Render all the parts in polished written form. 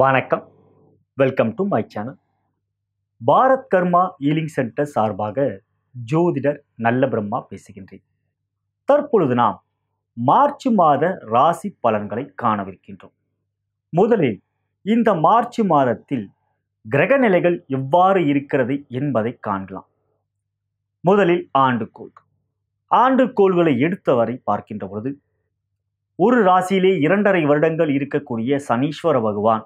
வணக்கம். Welcome to my channel. Bharat karma healing centre சார்பாக ஜோதிடர் நல்ல பிரம்மா பேசுகின்றேன். தற்பொழுது நாம் மார்ச் மாத ராசி பலன்களை காணவிருக்கின்றோம். முதலில் இந்த மார்ச் மாதத்தில் கிரக நிலைகள் எவ்வாறு இருக்கிறது என்பதை காணலாம். முதலில் ஆண்டுகோள்கள். ஆண்டுகோள்களை எடுத்தவரை பார்க்கின்ற பொழுது ஒரு ராசியிலே 2.5 வருடங்கள் இருக்கக்கூடிய சனீஸ்வர பகவான்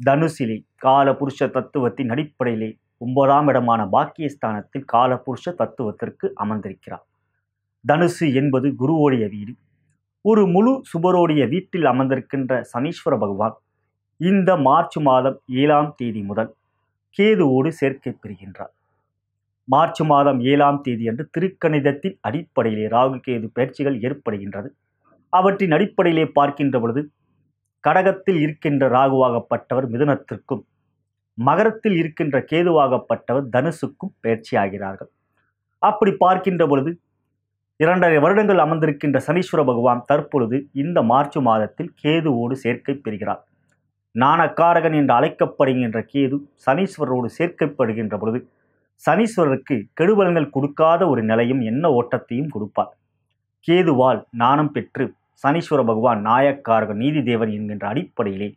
தனுசிலே காலபுருஷ தத்துவத்தின் அடிப்படையிலே 9ஆம் இடமான பாக்கியஸ்தானத்தில் காலபுருஷ தத்துவத்திற்கு அமர்ந்திருக்கிறார். தனுசு என்பது குருவோடைய வீடு. ஒரு முழு சுபரோடைய வீட்டில் அமர்ந்திருக்கின்ற சனீஸ்வர பகவான் இந்த மார்ச் மாதம் 7ஆம் தேதி முதல் கேதுவோடு சேர்க்கை பெறுகின்றார். மார்ச் மாதம் 7ஆம் தேதி அன்று திருக்கணிதத்தின் அடிப்படையிலே ராகு கேது பயிற்சிகள் ஏற்படுகின்றது. அவற்றின் அடிப்படையிலே பார்க்கின்ற பொழுது கடகத்தில் இருக்கின்ற ராகுவாகப்பட்டவர் மிதுனத்திற்கும், மகரத்தில் இருக்கின்ற கேதுவாகப்பட்டவர் தனுசுக்கும் பயிற்சி ஆகிறார்கள். அப்படி பார்க்கின்ற பொழுது 2.5 வருடங்கள் அமர்ந்திருக்கின்ற சனீஸ்வர பகவான் தற்பொழுது இந்த மார்ச் மாதத்தில் கேதுவோடு சேர்க்கை பெறுகிறார். ஞானக்காரகன் என்று அழைக்கப்படுகின்ற கேது சனீஸ்வரரோடு சேர்க்கப்படுகின்ற பொழுது சனீஸ்வரருக்கு கெடுபலன்கள் கொடுக்காத ஒரு நிலையும் என்ன ஓட்டத்தையும் கொடுப்பார். கேதுவால் ஞானம் பெற்று சனீஸ்வர பகவான் நாயக்காரக நீதி தேவன் என்கின்ற அடிப்படையிலே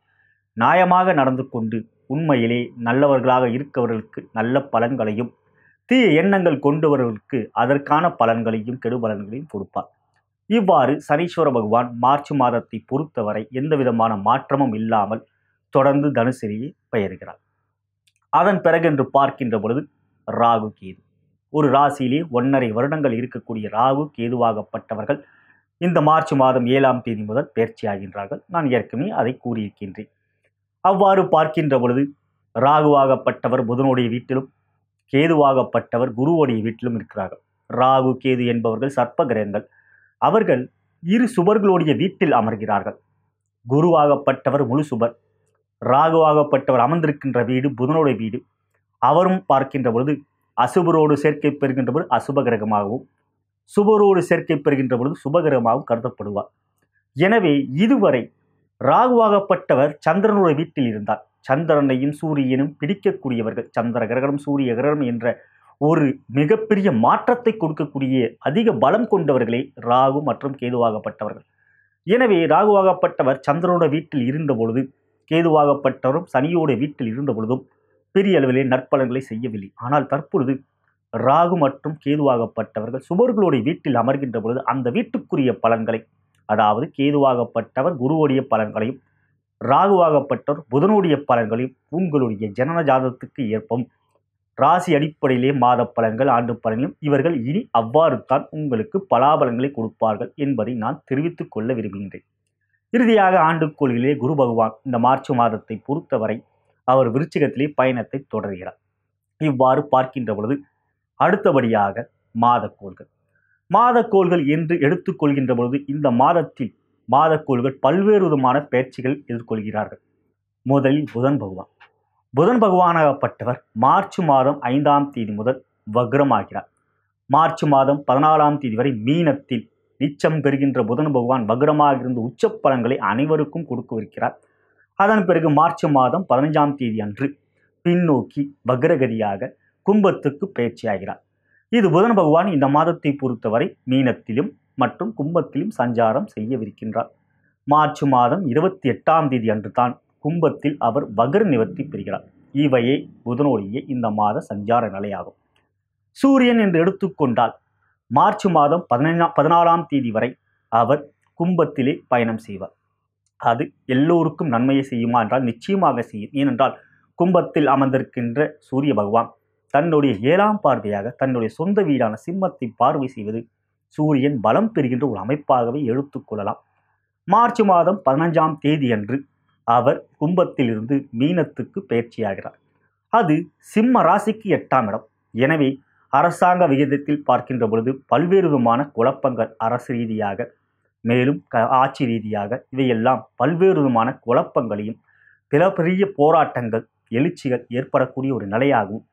நியாயமாக நடந்து கொண்டு உண்மையிலே நல்லவர்களாக இருக்கவர்களுக்கு நல்ல பலன்களையும், தீய எண்ணங்கள் கொண்டவர்களுக்கு அதற்கான பலன்களையும் கெடுபலன்களையும் கொடுப்பார். இவ்வாறு சனீஸ்வர பகவான் மார்ச் மாதத்தை பொறுத்தவரை எந்த விதமான மாற்றமும் இல்லாமல் தொடர்ந்து தனுசிலேயே பெயர்கிறார். அதன் பிறகு என்று பார்க்கின்ற பொழுது ராகு கேது. ஒரு ராசியிலே 1.5 வருடங்கள் இருக்கக்கூடிய ராகு கேதுவாகப்பட்டவர்கள் இந்த மார்ச் மாதம் 7ஆம் தேதி முதல் பயிற்சியாகின்றார்கள். நான் ஏற்கனவே அதை கூறியிருக்கின்றேன். அவ்வாறு பார்க்கின்ற பொழுது ராகுவாகப்பட்டவர் புதனுடைய வீட்டிலும், கேதுவாகப்பட்டவர் குருவுடைய வீட்டிலும் இருக்கிறார்கள். ராகு கேது என்பவர்கள் சர்ப்ப கிரகங்கள். அவர்கள் இரு சுபர்களுடைய வீட்டில் அமர்கிறார்கள். குருவாகப்பட்டவர் முழு சுபர். ராகுவாகப்பட்டவர் அமர்ந்திருக்கின்ற வீடு புதனுடைய வீடு. அவரும் பார்க்கின்ற பொழுது அசுபரோடு சேர்க்கை பெறுகின்ற பொழுது அசுப கிரகமாகவும், சுபரோடு சேர்க்கை பெறுகின்ற பொழுது சுபகிரகமாகவும் கருதப்படுவார். எனவே இதுவரை ராகுவாகப்பட்டவர் சந்திரனுடைய வீட்டில் இருந்தார். சந்திரனையும் சூரியனும் பிடிக்கக்கூடியவர்கள். சந்திர கிரகணம் சூரிய கிரகணம் என்ற ஒரு மிகப்பெரிய மாற்றத்தை கொடுக்கக்கூடிய அதிக பலம் கொண்டவர்களே ராகு மற்றும் கேதுவாகப்பட்டவர்கள். எனவே ராகுவாகப்பட்டவர் சந்திரனோட வீட்டில் இருந்த பொழுது, கேதுவாகப்பட்டவரும் சனியோட வீட்டில் இருந்த பொழுதும் பெரிய அளவிலே நற்பலன்களை செய்யவில்லை. ஆனால் தற்பொழுது ராகு மற்றும் கேதுவாகப்பட்டவர்கள் சுபர்களுடைய வீட்டில் அமர்கின்ற பொழுது அந்த வீட்டுக்குரிய பலன்களை, அதாவது கேதுவாகப்பட்டவர் குருவுடைய பலன்களையும், ராகுவாகப்பட்டவர் புதனுடைய பலன்களையும் உங்களுடைய ஜனன ஜாதகத்துக்கு ஏற்பவும் ராசி அடிப்படையிலே மாத பலன்கள், ஆண்டு பலன்களும் இவர்கள் இனி அவ்வாறு தான் உங்களுக்கு பலாபலன்களை கொடுப்பார்கள் என்பதை நான் தெரிவித்துக் கொள்ள விரும்புகின்றேன். இறுதியாக ஆண்டுக்கோள்களிலே குரு பகவான் இந்த மார்ச் மாதத்தை பொறுத்தவரை அவர் விருச்சிகத்திலே பயணத்தை தொடர்கிறார். இவ்வாறு பார்க்கின்ற பொழுது அடுத்தபடியாக மாதக்கோள்கள். மாதக்கோள்கள் என்று எடுத்துக்கொள்கின்ற பொழுது இந்த மாதத்தில் மாதக்கோள்கள் பல்வேறு விதமான பயிற்சிகள் எதிர்கொள்கிறார்கள். முதலில் புதன் பகவான். புதன் பகவானாகப்பட்டவர் மார்ச் மாதம் 5ஆம் தேதி முதல் வக்ரமாகிறார். மார்ச் மாதம் 14ஆம் தேதி வரை மீனத்தில் நீச்சம் பெறுகின்ற புதன் பகவான் வக்ரமாக இருந்து உச்ச பலன்களை அனைவருக்கும் கொடுக்கவிருக்கிறார். அதன் பிறகு மார்ச் மாதம் 15ஆம் தேதி அன்று பின்னோக்கி வக்ரகதியாக கும்பத்துக்கு பயிற்சியாகிறார். இது புதன் பகவான் இந்த மாதத்தை பொறுத்தவரை மீனத்திலும் மற்றும் கும்பத்திலும் சஞ்சாரம் செய்யவிருக்கின்றார். மார்ச் மாதம் 28ஆம் தேதி அன்று தான் கும்பத்தில் அவர் வக்ர நிவர்த்தி பெறுகிறார். இவையே புதனுடைய இந்த மாத சஞ்சார நிலையாகும். சூரியன் என்று எடுத்துக்கொண்டால் மார்ச் மாதம் 14ஆம் தேதி வரை அவர் கும்பத்திலே பயணம் செய்வார். அது எல்லோருக்கும் நன்மையை செய்யுமா என்றால் நிச்சயமாக செய்யும். ஏனென்றால் கும்பத்தில் அமர்ந்திருக்கின்ற சூரிய பகவான் தன்னுடைய 7ஆம் பார்வையாக தன்னுடைய சொந்த வீடான சிம்மத்தை பார்வை செய்வது சூரியன் பலம் பெறுகின்ற ஒரு அமைப்பாகவே எடுத்துக்கொள்ளலாம். மார்ச் மாதம் 15ஆம் தேதி அன்று அவர் கும்பத்திலிருந்து மீனத்துக்கு பயிற்சியாகிறார். அது சிம்ம ராசிக்கு 8ஆம் இடம். எனவே அரசாங்க விகிதத்தில் பார்க்கின்ற பொழுது பல்வேறு விதமான குழப்பங்கள் அரசு ரீதியாக, மேலும் ஆட்சி ரீதியாக இவையெல்லாம் பல்வேறு விதமான குழப்பங்களையும் பெரிய போராட்டங்கள், எழுச்சிகள் ஏற்படக்கூடிய ஒரு நிலையாகவும்,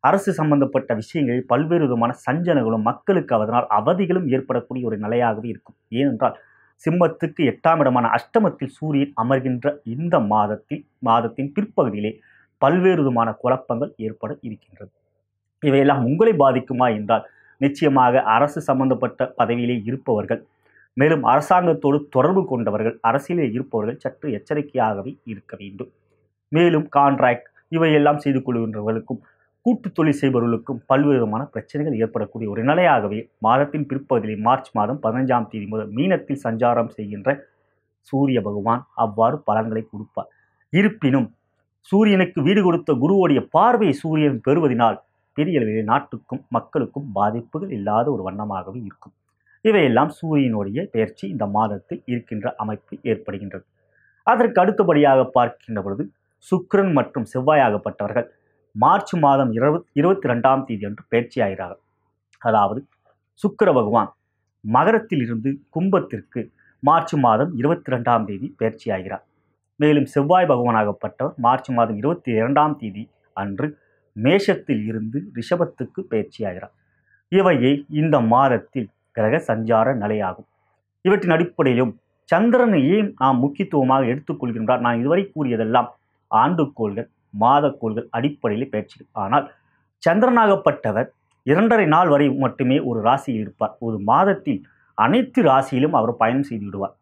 அரசு சம்பந்தப்பட்ட விஷயங்களில் பல்வேறு விதமான சஞ்சலங்களும் மக்களுக்கு அதனால் அவதிகளும் ஏற்படக்கூடிய ஒரு நிலையாகவே இருக்கும். ஏனென்றால் சிம்மத்துக்கு 8ஆம் இடமான அஷ்டமத்தில் சூரியன் அமர்கின்ற இந்த மாதத்தின் பிற்பகுதியிலே பல்வேறு விதமான குழப்பங்கள் ஏற்பட இருக்கின்றது. இவையெல்லாம் உங்களை பாதிக்குமா என்றால் நிச்சயமாக அரசு சம்பந்தப்பட்ட பதவியிலே இருப்பவர்கள், மேலும் அரசாங்கத்தோடு தொடர்பு கொண்டவர்கள், அரசியலே இருப்பவர்கள் சற்று எச்சரிக்கையாகவே இருக்க வேண்டும். மேலும் கான்ட்ராக்ட் இவையெல்லாம் செய்து கொள்கின்றவர்களுக்கும் கூட்டு தொழில் செய்பவர்களுக்கும் பல்வேறு விதமான பிரச்சனைகள் ஏற்படக்கூடிய ஒரு நிலையாகவே மாதத்தின் பிற்பகுதியில் மார்ச் மாதம் 15ஆம் தேதி முதல் மீனத்தில் சஞ்சாரம் செய்கின்ற சூரிய பகவான் அவ்வாறு பலன்களை கொடுப்பார். இருப்பினும் சூரியனுக்கு வீடு கொடுத்த குருவுடைய பார்வையை சூரியன் பெறுவதனால் பெரிய அளவிலே நாட்டுக்கும் மக்களுக்கும் பாதிப்புகள் இல்லாத ஒரு வண்ணமாகவே இருக்கும். இவையெல்லாம் சூரியனுடைய பெயர்ச்சி இந்த மாதத்தில் இருக்கின்ற அமைப்பு ஏற்படுகின்றது. அதற்கு அடுத்தபடியாக பார்க்கின்ற பொழுது சுக்கிரன் மற்றும் செவ்வாயாகப்பட்டவர்கள் மார்ச் மாதம் 22ஆம் தேதி அன்று பயிற்சியாகிறார்கள். அதாவது சுக்கிர பகவான் மகரத்தில் இருந்து கும்பத்திற்கு மார்ச் மாதம் 22ஆம் தேதி பயிற்சியாகிறார். மேலும் செவ்வாய் பகவானாகப்பட்டவர் மார்ச் மாதம் 22ஆம் தேதி அன்று மேஷத்தில் இருந்து ரிஷபத்துக்கு பயிற்சியாகிறார். இவையே இந்த மாதத்தில் கிரக சஞ்சார நிலையாகும். இவற்றின் அடிப்படையிலும் சந்திரனை ஏன் நாம் முக்கியத்துவமாக எடுத்துக்கொள்கின்றார்? நான் இதுவரை கூறியதெல்லாம் ஆண்டுக்கோள்கள், மாதக்கோள்கள் அடிப்படையில் பயிற்சி. ஆனால் சந்திரனாகப்பட்டவர் 2½ நாள் வரை மட்டுமே ஒரு ராசியில் இருப்பார். ஒரு மாதத்தில் அனைத்து ராசியிலும் அவர் பயணம் செய்து விடுவார்.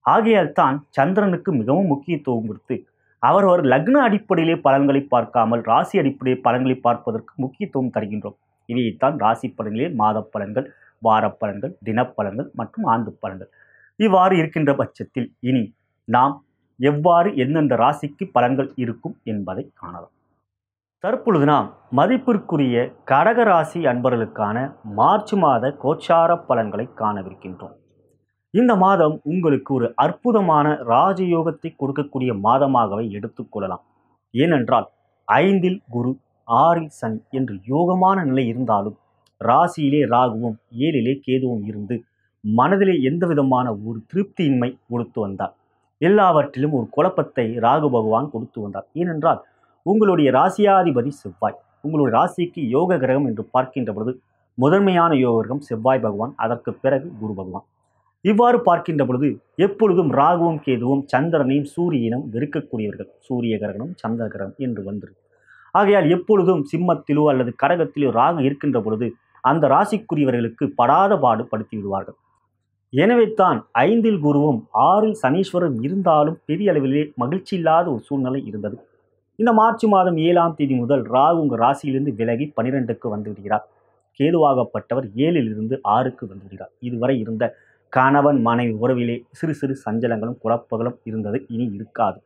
ஆகையால் தான் சந்திரனுக்கு மிகவும் முக்கியத்துவம் கொடுத்து அவரவர் லக்ன அடிப்படையிலே பலன்களை பார்க்காமல் ராசி அடிப்படையில் பலன்களை பார்ப்பதற்கு முக்கியத்துவம் தருகின்றோம். இவையைத்தான் ராசி பலன்களே மாத பலன்கள், வார பலன்கள், தினப்பலன்கள் மற்றும் ஆண்டு பலன்கள். இவ்வாறு இருக்கின்ற பட்சத்தில் இனி நாம் எவ்வாறு எந்தெந்த ராசிக்கு பலன்கள் இருக்கும் என்பதை காணலாம். தற்பொழுது நாம் மதிப்பிற்குரிய கடக ராசி அன்பர்களுக்கான மார்ச் மாத கோச்சார பலன்களை காணவிருக்கின்றோம். இந்த மாதம் உங்களுக்கு ஒரு அற்புதமான ராஜயோகத்தை கொடுக்கக்கூடிய மாதமாகவே எடுத்துக்கொள்ளலாம். ஏனென்றால் 5இல் குரு, 6இல் சனி என்று யோகமான நிலை இருந்தாலும் ராசியிலே ராகுவும் 7இலே கேதுவும் இருந்து மனதிலே எந்த விதமான ஒரு திருப்தியின்மை கொடுத்து வந்தார். எல்லாவற்றிலும் ஒரு குழப்பத்தை ராகு பகவான் கொடுத்து வந்தார். ஏனென்றால் உங்களுடைய ராசியாதிபதி செவ்வாய், உங்களுடைய ராசிக்கு யோக கிரகம் என்று பார்க்கின்ற பொழுது முதன்மையான யோக கிரகம் செவ்வாய் பகவான், அதற்கு பிறகு குரு பகவான். இவ்வாறு பார்க்கின்ற பொழுது எப்பொழுதும் ராகுவும் கேதுவும் சந்திரனையும் சூரியனும் வெறுக்கக்கூடியவர்கள். சூரிய கிரகணம், சந்திர கிரகம் என்று வந்துருக்கு. ஆகையால் எப்பொழுதும் சிம்மத்திலோ அல்லது கடகத்திலோ ராகு இருக்கின்ற பொழுது அந்த ராசிக்குரியவர்களுக்கு படாத பாடு படுத்தி விடுவார்கள். எனவே தான் 5இல் குருவும் 6இல் சனீஸ்வரன் இருந்தாலும் பெரிய அளவிலே மகிழ்ச்சி இல்லாத ஒரு சூழ்நிலை இருந்தது. இந்த மார்ச் மாதம் 7ஆம் தேதி முதல் ராகு உங்கள் ராசியிலிருந்து விலகி 12க்கு வந்து விடுகிறார். கேதுவாகப்பட்டவர் 7இல் இருந்து 6க்கு வந்து விடுகிறார். இதுவரை இருந்த கணவன் மனைவி உறவிலே சிறு சிறு சஞ்சலங்களும் குழப்பங்களும் இருந்தது, இனி இருக்காது.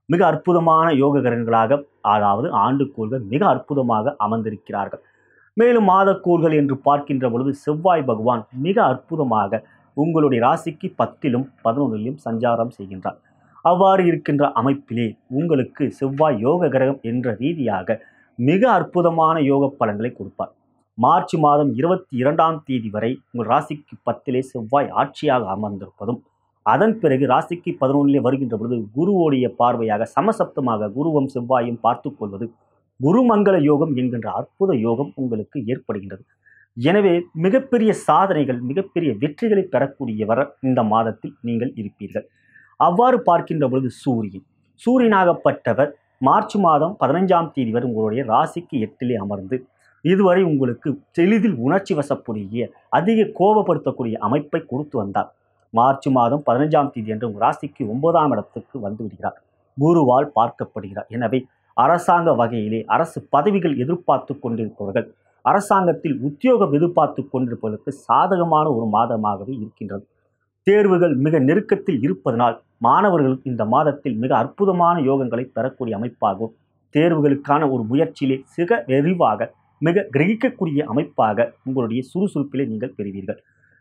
மிக அற்புதமான யோக கிரகங்களாக, அதாவது ஆண்டுக்கோள்கள் மிக அற்புதமாக அமர்ந்திருக்கிறார்கள். மேலும் மாதக்கோள்கள் என்று பார்க்கின்ற பொழுது செவ்வாய் பகவான் மிக அற்புதமாக உங்களுடைய ராசிக்கு 10இலும் 11இலும் சஞ்சாரம் செய்கின்றார். அவ்வாறு இருக்கின்ற அமைப்பிலே உங்களுக்கு செவ்வாய் யோக கிரகம் என்ற ரீதியாக மிக அற்புதமான யோக பலன்களை கொடுப்பார். மார்ச் மாதம் 22ஆம் தேதி வரை உங்கள் ராசிக்கு 10இலே செவ்வாய் ஆட்சியாக அமர்ந்திருப்பதும், அதன் பிறகு ராசிக்கு 11இலே வருகின்ற பொழுது குருவோடைய பார்வையாக சமசப்தமாக குருவும் செவ்வாயும் பார்த்து கொள்வது குருமங்கள யோகம் என்கின்ற அற்புத யோகம் உங்களுக்கு ஏற்படுகின்றது. எனவே மிகப்பெரிய சாதனைகள், மிகப்பெரிய வெற்றிகளை பெறக்கூடியவர் இந்த மாதத்தில் நீங்கள் இருப்பீர்கள். அவ்வாறு பார்க்கின்ற பொழுது சூரியனாகப்பட்டவர் மார்ச் மாதம் 15ஆம் தேதி வரை உங்களுடைய ராசிக்கு 8இலே அமர்ந்து இதுவரை உங்களுக்கு எளிதில் உணர்ச்சி வசக்கூடிய, அதிக கோபப்படுத்தக்கூடிய அமைப்பை கொடுத்து வந்தார். மார்ச் மாதம் 15ஆம் தேதி என்று உங்கள் ராசிக்கு 9ஆம் இடத்துக்கு வந்து விடுகிறார். குருவால் பார்க்கப்படுகிறார். எனவே அரசாங்க வகையிலே அரசு பதவிகள் எதிர்பார்த்து கொண்டிருப்பவர்கள், அரசாங்கத்தில் உத்தியோகம் எதிர்பார்த்து கொண்டிருப்பவர்களுக்கு சாதகமான ஒரு மாதமாகவே இருக்கின்றது. தேர்வுகள் மிக நெருக்கத்தில் இருப்பதனால் மாணவர்களுக்கு இந்த மாதத்தில் மிக அற்புதமான யோகங்களை பெறக்கூடிய அமைப்பாகவும், தேர்வுகளுக்கான ஒரு முயற்சியிலே மிக விரிவாக மிக கிரகிக்கக்கூடிய அமைப்பாக உங்களுடைய சுறுசுறுப்பிலே நீங்கள் பெறுவீர்கள்.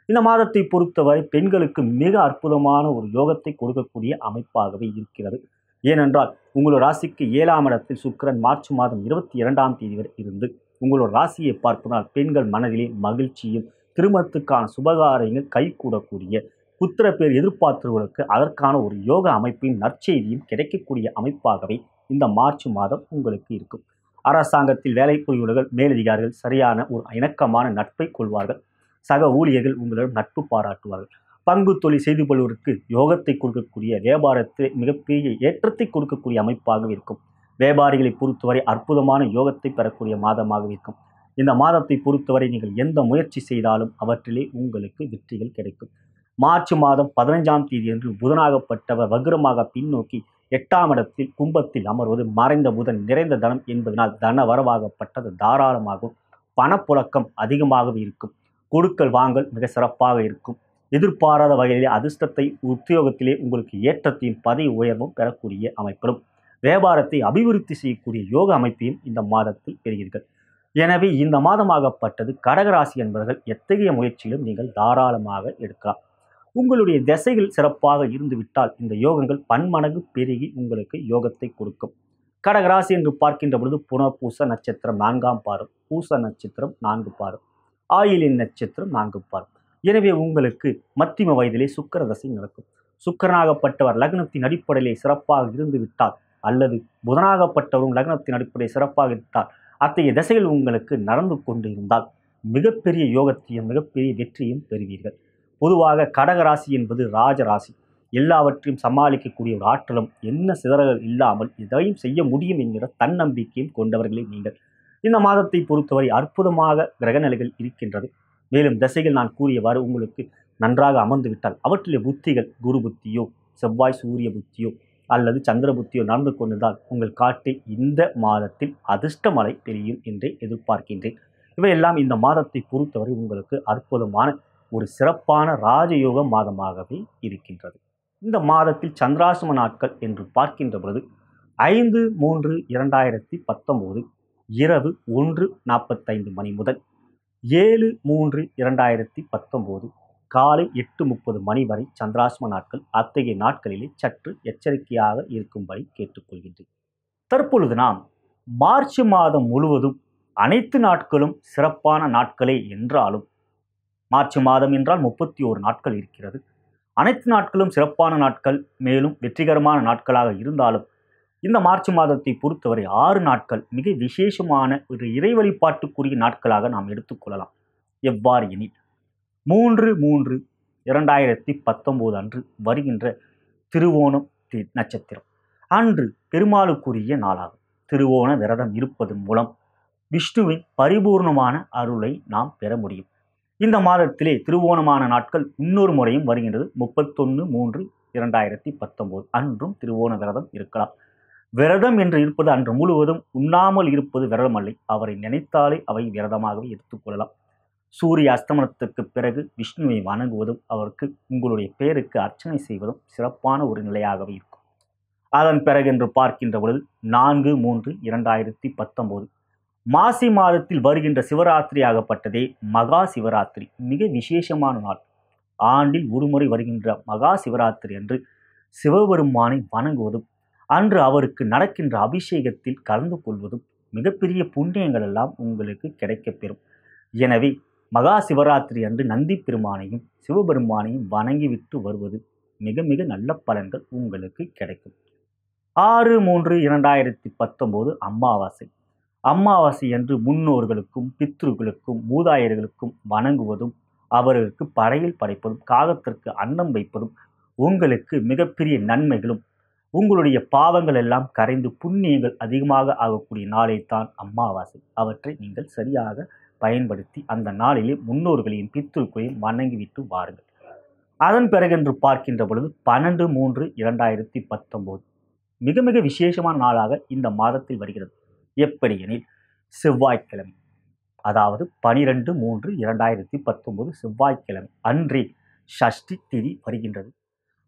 இந்த மாதத்தை பொறுத்தவரை பெண்களுக்கு மிக அற்புதமான ஒரு யோகத்தை கொடுக்கக்கூடிய அமைப்பாகவே இருக்கிறது. ஏனென்றால் உங்களோட ராசிக்கு 7ஆம் இடத்தில் சுக்கிரன் மார்ச் மாதம் 22ஆம் தேதி வரை இருந்து உங்களோட ராசியை பார்ப்பதால் பெண்கள் மனதிலே மகிழ்ச்சியும், திருமணத்துக்கான சுபகாரியங்கள் கைகூடக்கூடிய, புத்திர பேர் எதிர்பார்த்தவர்களுக்கு அதற்கான ஒரு யோக அமைப்பின் நற்செய்தியும் கிடைக்கக்கூடிய அமைப்பாகவே இந்த மார்ச் மாதம் உங்களுக்கு இருக்கும். அரசாங்கத்தில் வேலை புரிபவர்கள், மேலதிகாரிகள் சரியான ஒரு இணக்கமான நட்பை கொள்வார்கள். சக ஊழியர்கள் உங்களிடம் நட்பு பாராட்டுவார்கள். பங்கு தொழில் செய்து கொள்வதற்கு யோகத்தை கொடுக்கக்கூடிய, வியாபாரத்தில் மிகப்பெரிய ஏற்றத்தை கொடுக்கக்கூடிய அமைப்பாக இருக்கும். வியாபாரிகளை பொறுத்தவரை அற்புதமான யோகத்தை பெறக்கூடிய மாதமாக இருக்கும். இந்த மாதத்தை பொறுத்தவரை நீங்கள் எந்த முயற்சி செய்தாலும் அவற்றிலே உங்களுக்கு வெற்றிகள் கிடைக்கும். மார்ச் மாதம் 15ஆம் தேதி அன்று புதனாகப்பட்டவர் வக்ரமாக பின்னோக்கி 8ஆம் இடத்தில் கும்பத்தில் அமர்வது, மறைந்த புதன் நிறைந்த தனம் என்பதனால் தன வரவாகப்பட்டது தாராளமாகவும் பணப்புழக்கம் அதிகமாகவே இருக்கும். கொடுக்கல் வாங்கல் மிக சிறப்பாக இருக்கும். எதிர்பாராத வகையிலே அதிர்ஷ்டத்தை, உத்தியோகத்திலே உங்களுக்கு ஏற்றத்தையும் பதவி உயர்வும் பெறக்கூடிய அமைப்பிலும், வியாபாரத்தை அபிவிருத்தி செய்யக்கூடிய யோக அமைப்பையும் இந்த மாதத்தில் பெறுகிறீர்கள். எனவே இந்த மாதமாகப்பட்டது கடகராசி என்பவர்கள் எத்தகைய முயற்சியிலும் நீங்கள் தாராளமாக எடுக்கலாம். உங்களுடைய திசைகள் சிறப்பாக இருந்துவிட்டால் இந்த யோகங்கள் பன்மடங்கு பெருகி உங்களுக்கு யோகத்தை கொடுக்கும். கடகராசி என்று பார்க்கின்ற பொழுது புனர்பூச நட்சத்திரம் 4ஆம் பாதம், பூச நட்சத்திரம் 4 பாதம், ஆயிலின் நட்சத்திரம் 4 பாதம். எனவே உங்களுக்கு மத்தியம வயதிலே சுக்கிர தசை நடக்கும். சுக்கிரனாகப்பட்டவர் லக்னத்தின் அடிப்படையிலே சிறப்பாக இருந்து விட்டால், அல்லது புதனாகப்பட்டவரும் லக்னத்தின் அடிப்படையில் சிறப்பாக இருந்தால், அத்தகைய திசைகள் உங்களுக்கு நடந்து கொண்டு இருந்தால் மிகப்பெரிய யோகத்தையும் மிகப்பெரிய வெற்றியும் பெறுவீர்கள். பொதுவாக கடகராசி என்பது ராஜராசி. எல்லாவற்றையும் சமாளிக்கக்கூடிய ஒரு ஆற்றலும், என்ன சிதறல் இல்லாமல் எதையும் செய்ய முடியும் என்கிற தன்னம்பிக்கையும் கொண்டவர்களே நீங்கள். இந்த மாதத்தை பொறுத்தவரை அற்புதமாக கிரகநிலைகள் இருக்கின்றது. மேலும் திசைகள் நான் கூறியவாறு உங்களுக்கு நன்றாக அமர்ந்துவிட்டால் அவற்றிலே புத்திகள் குரு புத்தியோ, செவ்வாய் சூரிய புத்தியோ அல்லது சந்திர புத்தியோ நடந்து கொண்டிருந்தால் உங்கள் காட்டில் இந்த மாதத்தில் அதிர்ஷ்ட மழை பெய்யும் என்றே எதிர்பார்க்கின்றேன். இவையெல்லாம் இந்த மாதத்தை பொறுத்தவரை உங்களுக்கு அற்புதமான ஒரு சிறப்பான ராஜயோக மாதமாகவே இருக்கின்றது. இந்த மாதத்தில் சந்திராசிரம நாட்கள் என்று பார்க்கின்ற பொழுது 5/3/2019 இரவு 1:45 மணி முதல் 7/3/2019 காலை 8:30 மணி வரை சந்திராசிரம நாட்கள். அத்தகைய நாட்களிலே சற்று எச்சரிக்கையாக இருக்கும்படி கேட்டுக்கொள்கின்றேன். தற்பொழுது நாம் மார்ச் மாதம் முழுவதும் அனைத்து நாட்களும் சிறப்பான நாட்களே என்றாலும், மார்ச் மாதம் என்றால் 31 நாட்கள் இருக்கிறது. அனைத்து நாட்களும் சிறப்பான நாட்கள், மேலும் வெற்றிகரமான நாட்களாக இருந்தாலும் இந்த மார்ச் மாதத்தை பொறுத்தவரை 6 நாட்கள் மிக விசேஷமான ஒரு இறை வழிபாட்டுக்குரிய நாட்களாக நாம் எடுத்துக்கொள்ளலாம். எவ்வாறு எனில் 3/3/2019 அன்று வருகின்ற திருவோணம் நட்சத்திரம் அன்று பெருமாளுக்குரிய நாளாகும். திருவோண விரதம் இருப்பதன் மூலம் விஷ்ணுவின் பரிபூர்ணமான அருளை நாம் பெற முடியும். இந்த மாதத்திலே திருவோணமான நாட்கள் இன்னொரு முறையும் வருகின்றது. 31/3/2019 அன்றும் திருவோண விரதம் இருக்கலாம். விரதம் என்று இருப்பது அன்று முழுவதும் உண்ணாமல் இருப்பது விரதம் அல்ல. அவரை நினைத்தாலே அவை விரதமாகவே எடுத்துக்கொள்ளலாம். சூரிய அஸ்தமனத்துக்கு பிறகு விஷ்ணுவை வணங்குவதும் அவருக்கு உங்களுடைய பெயருக்கு அர்ச்சனை செய்வதும் சிறப்பான ஒரு நிலையாகவே இருக்கும். அதன் பிறகு என்று பார்க்கின்ற பொழுது 4/3/2019 மாசி மாதத்தில் வருகின்ற சிவராத்திரி ஆகப்பட்டதே மகா சிவராத்திரி. மிக விசேஷமான நாள். ஆண்டில் ஒருமுறை வருகின்ற மகா சிவராத்திரி அன்று சிவபெருமானை வணங்குவதும், அன்று அவருக்கு நடக்கின்ற அபிஷேகத்தில் கலந்து கொள்வதும் மிகப்பெரிய புண்ணியங்கள் எல்லாம் உங்களுக்கு கிடைக்கப்பெறும். எனவே மகா சிவராத்திரி அன்று நந்தி பெருமானையும் சிவபெருமானையும் வணங்கிவிட்டு வருவது மிக மிக நல்ல பலன்கள் உங்களுக்கு கிடைக்கும். 6/3/2019 அமாவாசை. அமாவாசை அன்று முன்னோர்களுக்கும் பித்ருக்களுக்கும் மூதாதையர்களுக்கும் வணங்குவதும், அவர்களுக்கு படையல் படைப்பதும், காகத்திற்கு அன்னம் வைப்பதும் உங்களுக்கு மிகப்பெரிய நன்மைகளும், உங்களுடைய பாவங்கள் எல்லாம் கரைந்து புண்ணியங்கள் அதிகமாக ஆகக்கூடிய நாளைத்தான் அமாவாசை. அவற்றை நீங்கள் சரியாக பயன்படுத்தி அந்த நாளிலே முன்னோர்களையும் பித்ருக்களையும் வணங்கிவிட்டு வாருங்கள். அதன் பிறகென்று பார்க்கின்ற பொழுது 12/3/2019 மிக மிக விசேஷமான நாளாக இந்த மாதத்தில் வருகிறது. எப்படி எனில் செவ்வாய்க்கிழமை, அதாவது 12/3/2019 செவ்வாய்க்கிழமை அன்றே ஷஷ்டி திதி வருகின்றது.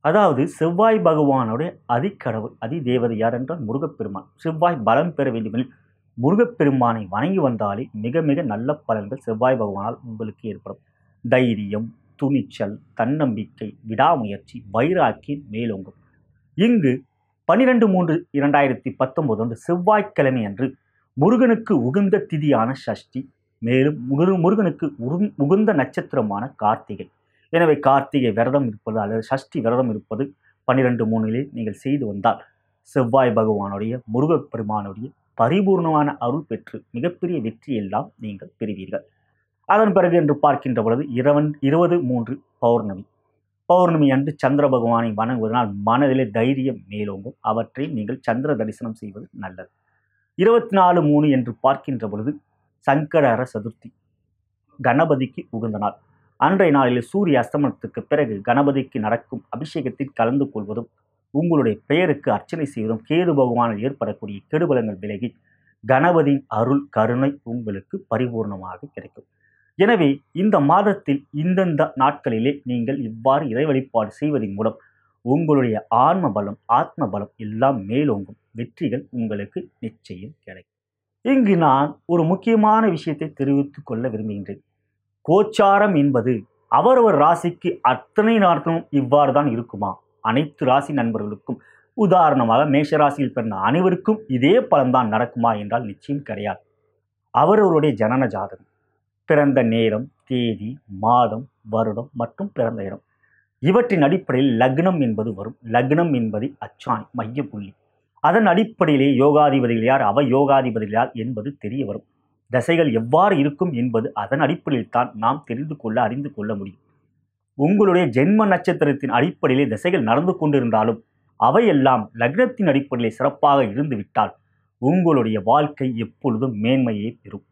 அதாவது செவ்வாய் பகவானுடைய அதிக்கடவுள் அதி தேவதை யார் என்றால் முருகப்பெருமான். செவ்வாய் பலம் பெற வேண்டுமெனில் முருகப்பெருமானை வணங்கி வந்தாலே மிக மிக நல்ல பலன்கள் செவ்வாய் பகவானால் உங்களுக்கு ஏற்படும். தைரியம், துணிச்சல், தன்னம்பிக்கை, விடாமுயற்சி, வைராக்கியம் மேலோங்கும். இங்கு 12/3/2019 செவ்வாய்க்கிழமை அன்று முருகனுக்கு உகந்த திதியான சஷ்டி, மேலும் முருகனுக்கு உகந்த நட்சத்திரமான கார்த்திகை. எனவே கார்த்திகை விரதம் இருப்பது அல்லது சஷ்டி விரதம் இருப்பது 12/3 நீங்கள் செய்து வந்தால் செவ்வாய் பகவானுடைய முருகப்பெருமானுடைய பரிபூர்ணமான அருள் பெற்று மிகப்பெரிய வெற்றியெல்லாம் நீங்கள் பெறுவீர்கள். அதன் பிறகு என்று பார்க்கின்ற பொழுது 20/3 பௌர்ணமி. பௌர்ணமி அன்று சந்திர பகவானை வணங்குவதனால் மனதிலே தைரியம் மேலோங்கும். அவற்றை நீங்கள் சந்திர தரிசனம் செய்வது நல்லது. 24/3 என்று பார்க்கின்ற பொழுது சங்கடஹர சதுர்த்தி, கணபதிக்கு உகந்த நாள். அன்றைய நாளில் சூரிய அஸ்தமனத்துக்கு பிறகு கணபதிக்கு நடக்கும் அபிஷேகத்தில் கலந்து கொள்வதும், உங்களுடைய பெயருக்கு அர்ச்சனை செய்வதும் கேது பகவானால் ஏற்படக்கூடிய கெடுபலங்கள் விலகி கணபதியின் அருள் கருணை உங்களுக்கு பரிபூர்ணமாக கிடைக்கும். எனவே இந்த மாதத்தில் இந்தந்த நாட்களிலே நீங்கள் இவ்வாறு இறை வழிபாடு செய்வதன் மூலம் உங்களுடைய ஆன்ம பலம் ஆத்ம பலம் எல்லாம் மேலோங்கும். வெற்றிகள் உங்களுக்கு நிச்சயம் கிடைக்கும். இங்கு நான் ஒரு முக்கியமான விஷயத்தை தெரிவித்துக் கொள்ள விரும்புகின்றேன். கோச்சாரம் என்பது அவரவர் ராசிக்கு அத்தனை நாட்களும் இவ்வாறு தான் இருக்குமா? அனைத்து ராசி நண்பர்களுக்கும், உதாரணமாக மேஷராசியில் பிறந்த அனைவருக்கும் இதே பலன்தான் நடக்குமா என்றால் நிச்சயம் கிடையாது. அவரவருடைய ஜனன ஜாதகம், பிறந்த நேரம், தேதி, மாதம், வருடம் மற்றும் பிறந்த இடம் இவற்றின் அடிப்படையில் லக்னம் என்பது வரும். லக்னம் என்பது அச்சாணி, மையப்புள்ளி. அதன் அடிப்படையிலே யோகாதிபதிகள் யார், அவ யோகாதிபதிகள் யார் என்பது தெரிய வரும். தசைகள் எவ்வாறு இருக்கும் என்பது அதன் அடிப்படையில் தான் நாம் தெரிந்து கொள்ள அறிந்து கொள்ள முடியும். உங்களுடைய ஜென்ம நட்சத்திரத்தின் அடிப்படையிலே தசைகள் நடந்து கொண்டிருந்தாலும் அவையெல்லாம் லக்னத்தின் அடிப்படையிலே சிறப்பாக இருந்துவிட்டால் உங்களுடைய வாழ்க்கை எப்பொழுதும் மேன்மையை பெறும்.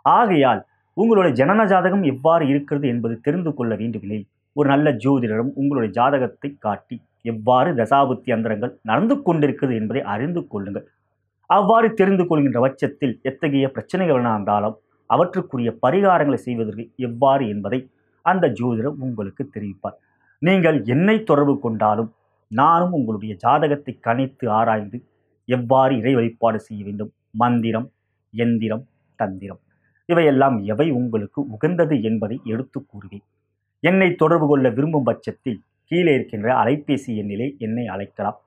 ஆகையால் உங்களுடைய ஜனன ஜாதகம் எவ்வாறு இருக்கிறது என்பது தெரிந்து கொள்ள வேண்டுமெனில் ஒரு நல்ல ஜோதிடரும் உங்களுடைய ஜாதகத்தை காட்டி எவ்வாறு தசாபுத்தி அந்தரங்கள் நடந்து கொண்டிருக்கிறது என்பதை அறிந்து கொள்ளுங்கள். அவ்வாறு தெரிந்து கொள்கின்ற பட்சத்தில் எத்தகைய பிரச்சனைகள் இருந்தாலும் அவற்றுக்குரிய பரிகாரங்களை செய்வதற்கு எவ்வாறு என்பதை அந்த ஜோதிடர் உங்களுக்கு தெரிவிப்பார். நீங்கள் என்னை தொடர்பு கொண்டாலும் நானும் உங்களுடைய ஜாதகத்தை கணித்து ஆராய்ந்து எவ்வாறு இறை வழிபாடு செய்ய வேண்டும், மந்திரம், எந்திரம், தந்திரம் இவையெல்லாம் எவை உங்களுக்கு உகந்தது என்பதை எடுத்து கூறுவேன். என்னை தொடர்பு கொள்ள விரும்பும் பட்சத்தில் கீழே இருக்கின்ற அலைபேசி எண்ணிலே என்னை அழைக்கலாம்.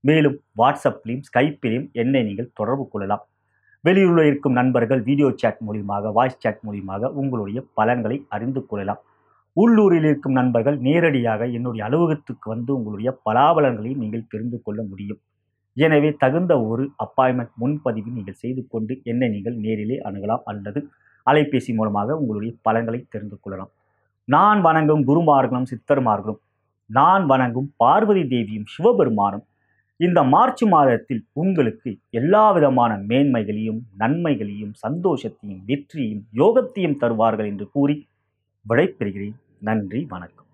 மேலும் வாட்ஸ்அப்லையும் ஸ்கைப்பிலையும் என்னை நீங்கள் தொடர்பு கொள்ளலாம். வெளியூரில் இருக்கும் நண்பர்கள் வீடியோ சேட் மூலியமாக, வாய்ஸ் சேட் மூலியமாக உங்களுடைய பலன்களை அறிந்து கொள்ளலாம். உள்ளூரில் இருக்கும் நண்பர்கள் நேரடியாக என்னுடைய அலுவலகத்துக்கு வந்து உங்களுடைய பலாபலன்களையும் நீங்கள் தெரிந்து கொள்ள முடியும். எனவே தகுந்த ஒரு அப்பாயின்மெண்ட் முன்பதிவு நீங்கள் செய்து கொண்டு என்னை நீங்கள் நேரிலே அணுகலாம் அல்லது அலைபேசி மூலமாக உங்களுடைய பலன்களை தெரிந்து கொள்ளலாம். நான் வணங்கும் குருமார்களும் சித்தர்மார்களும், நான் வணங்கும் பார்வதி தேவியும் சிவபெருமானும் இந்த மார்ச் மாதத்தில் உங்களுக்கு எல்லா விதமான மேன்மைகளையும் நன்மைகளையும் சந்தோஷத்தையும் வெற்றியையும் யோகத்தையும் தருவார்கள் என்று கூறி விடைபெறுகிறேன். நன்றி, வணக்கம்.